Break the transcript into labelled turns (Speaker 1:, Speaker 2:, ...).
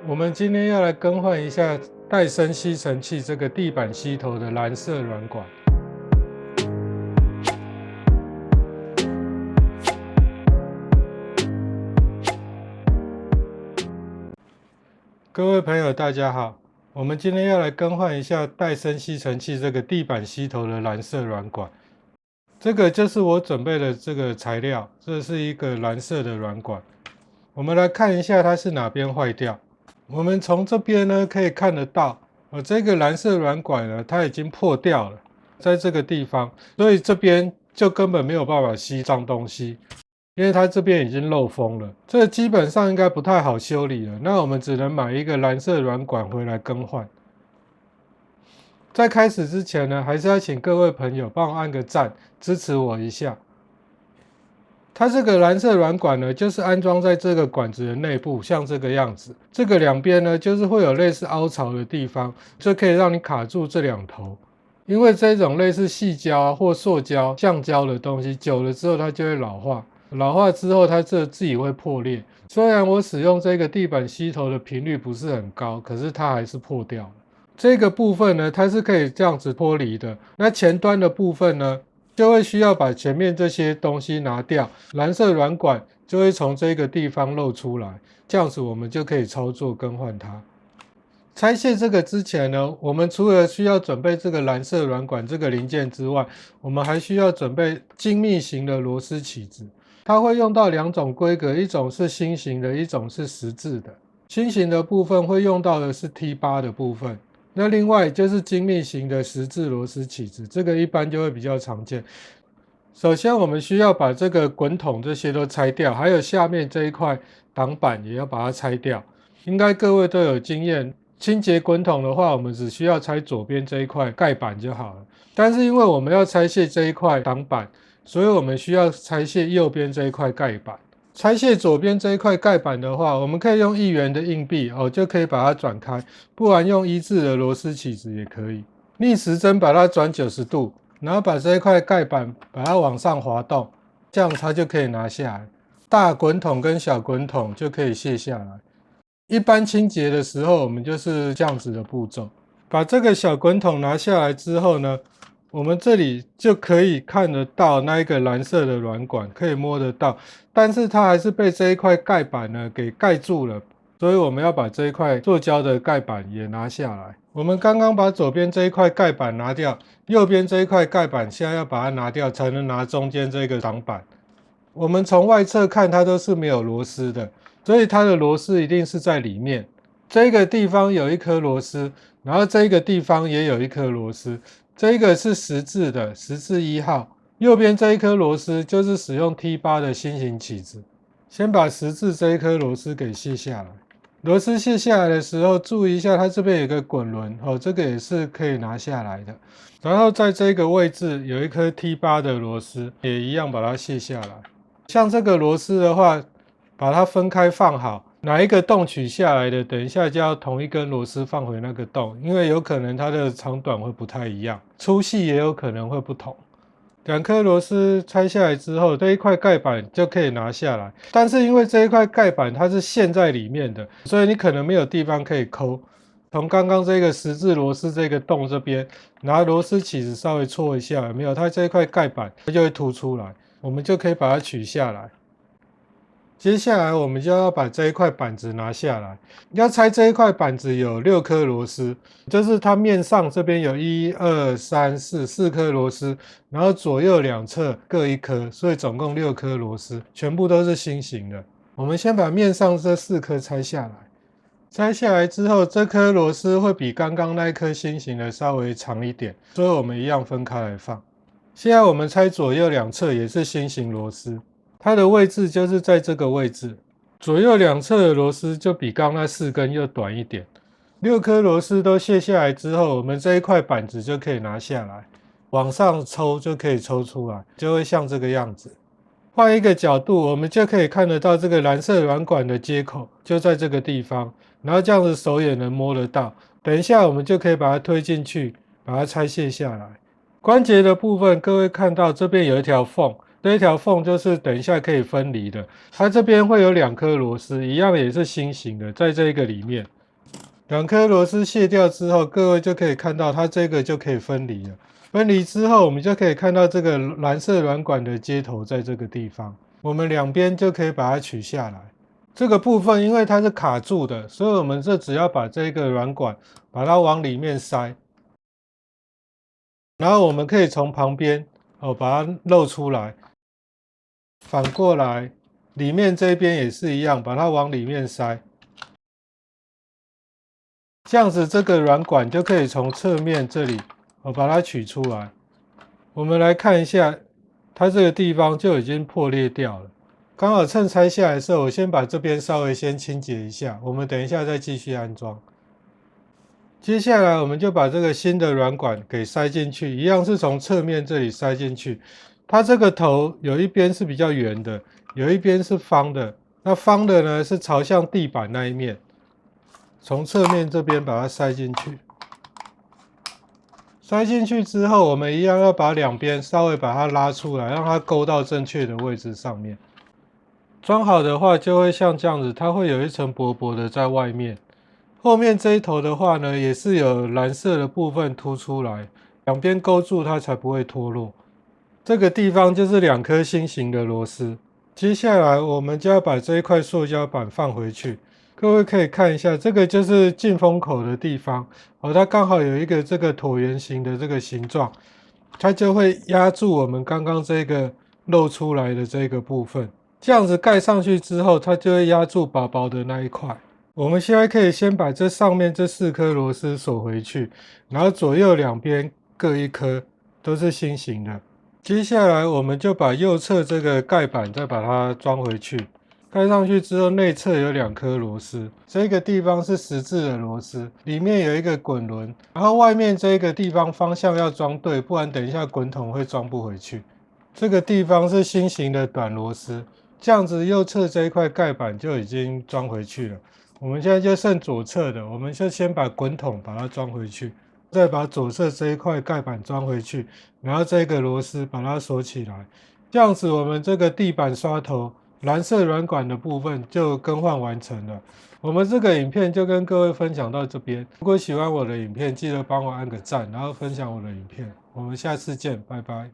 Speaker 1: 我们今天要来更换一下戴森吸尘器这个地板吸头的蓝色软管。各位朋友，大家好，我们今天要来更换一下戴森吸尘器这个地板吸头的蓝色软管。这个就是我准备的这个材料，这是一个蓝色的软管。我们来看一下它是哪边坏掉。我们从这边呢可以看得到，这个蓝色软管呢它已经破掉了，在这个地方，所以这边就根本没有办法吸脏东西，因为它这边已经漏风了。这基本上应该不太好修理了，那我们只能买一个蓝色软管回来更换。在开始之前呢，还是要请各位朋友帮我按个赞，支持我一下。它这个蓝色软管呢，就是安装在这个管子的内部，像这个样子。这个两边呢，就是会有类似凹槽的地方，就可以让你卡住这两头。因为这种类似矽胶或塑胶、橡胶的东西，久了之后它就会老化，老化之后它自己会破裂。虽然我使用这个地板吸头的频率不是很高，可是它还是破掉了。这个部分呢，它是可以这样子脱离的。那前端的部分呢，就会需要把前面这些东西拿掉，蓝色软管就会从这个地方露出来，这样子我们就可以操作更换它。拆卸这个之前呢，我们除了需要准备这个蓝色软管这个零件之外，我们还需要准备精密型的螺丝起子。它会用到两种规格，一种是心形的，一种是十字的。心形的部分会用到的是 T8 的部分。那另外就是精密型的十字螺丝起子，这个一般就会比较常见。首先我们需要把这个滚筒这些都拆掉，还有下面这一块挡板也要把它拆掉。应该各位都有经验，清洁滚筒的话，我们只需要拆左边这一块盖板就好了。但是因为我们要拆卸这一块挡板，所以我们需要拆卸右边这一块盖板。拆卸左边这一块盖板的话，我们可以用1元的硬币就可以把它转开，不然用1字的螺丝起子也可以。逆时针把它转90度，然后把这一块盖板把它往上滑动，这样它就可以拿下来。大滚筒跟小滚筒就可以卸下来。一般清洁的时候，我们就是这样子的步骤。把这个小滚筒拿下来之后呢，我们这里就可以看得到那一个蓝色的软管，可以摸得到，但是它还是被这一块盖板呢给盖住了，所以我们要把这一块塑胶的盖板也拿下来。我们刚刚把左边这一块盖板拿掉，右边这一块盖板现在要把它拿掉，才能拿中间这个挡板。我们从外侧看，它都是没有螺丝的，所以它的螺丝一定是在里面。这个地方有一颗螺丝，然后这个地方也有一颗螺丝。这个是十字的，十字1号。右边这一颗螺丝就是使用 T8 的心形起子。先把十字这一颗螺丝给卸下来。螺丝卸下来的时候，注意一下它这边有一个滚轮这个也是可以拿下来的。然后在这个位置有一颗 T8 的螺丝，也一样把它卸下来。像这个螺丝的话，把它分开放好，哪一个洞取下来的，等一下就要同一根螺丝放回那个洞，因为有可能它的长短会不太一样，粗细也有可能会不同。两颗螺丝拆下来之后，这一块盖板就可以拿下来，但是因为这一块盖板它是陷在里面的，所以你可能没有地方可以抠。从刚刚这个十字螺丝这个洞这边，拿螺丝起子稍微戳一下，有没有？它这一块盖板它就会凸出来，我们就可以把它取下来。接下来我们就要把这一块板子拿下来。要拆这一块板子有6颗螺丝，就是它面上这边有1、2、3、4颗螺丝，然后左右两侧各1颗，所以总共6颗螺丝，全部都是心形的。我们先把面上这4颗拆下来。拆下来之后，这颗螺丝会比刚刚那一颗心形的稍微长一点，所以我们一样分开来放。现在我们拆左右两侧也是心形螺丝。它的位置就是在这个位置，左右两侧的螺丝就比刚那4根又短一点。6颗螺丝都卸下来之后，我们这一块板子就可以拿下来，往上抽就可以抽出来，就会像这个样子。换一个角度，我们就可以看得到这个蓝色软管的接口就在这个地方，然后这样子手也能摸得到。等一下我们就可以把它推进去，把它拆卸下来。关节的部分，各位看到这边有一条缝。这一条缝就是等一下可以分离的，它这边会有2颗螺丝，一样也是心形的，在这个里面。2颗螺丝卸掉之后，各位就可以看到它这个就可以分离了。分离之后，我们就可以看到这个蓝色软管的接头在这个地方，我们两边就可以把它取下来。这个部分因为它是卡住的，所以我们这只要把这个软管把它往里面塞，然后我们可以从旁边把它露出来，反过来里面这边也是一样，把它往里面塞。这样子，这个软管就可以从侧面这里把它取出来。我们来看一下，它这个地方就已经破裂掉了。刚好趁拆下来的时候，我先把这边稍微先清洁一下，我们等一下再继续安装。接下来我们就把这个新的软管给塞进去，一样是从侧面这里塞进去。它这个头有一边是比较圆的，有一边是方的。那方的呢是朝向地板那一面，从侧面这边把它塞进去。塞进去之后，我们一样要把两边稍微把它拉出来，让它勾到正确的位置上面。装好的话，就会像这样子，它会有一层薄薄的在外面。后面这一头的话呢，也是有蓝色的部分凸出来，两边勾住它才不会脱落。这个地方就是2颗心形的螺丝。接下来我们就要把这一块塑胶板放回去。各位可以看一下，这个就是进风口的地方它刚好有一个这个椭圆形的这个形状，它就会压住我们刚刚这个露出来的这个部分。这样子盖上去之后，它就会压住薄薄的那一块。我们现在可以先把这上面这4颗螺丝锁回去，然后左右两边各1颗，都是心形的。接下来我们就把右侧这个盖板再把它装回去。盖上去之后，内侧有2颗螺丝，这个地方是十字的螺丝，里面有一个滚轮，然后外面这个地方方向要装对，不然等一下滚筒会装不回去。这个地方是心形的短螺丝，这样子右侧这一块盖板就已经装回去了。我们现在就剩左侧的，我们就先把滚筒把它装回去，再把左侧这一块盖板装回去，然后这个螺丝把它锁起来。这样子我们这个地板刷头蓝色软管的部分就更换完成了。我们这个影片就跟各位分享到这边。如果喜欢我的影片，记得帮我按个赞，然后分享我的影片。我们下次见，拜拜。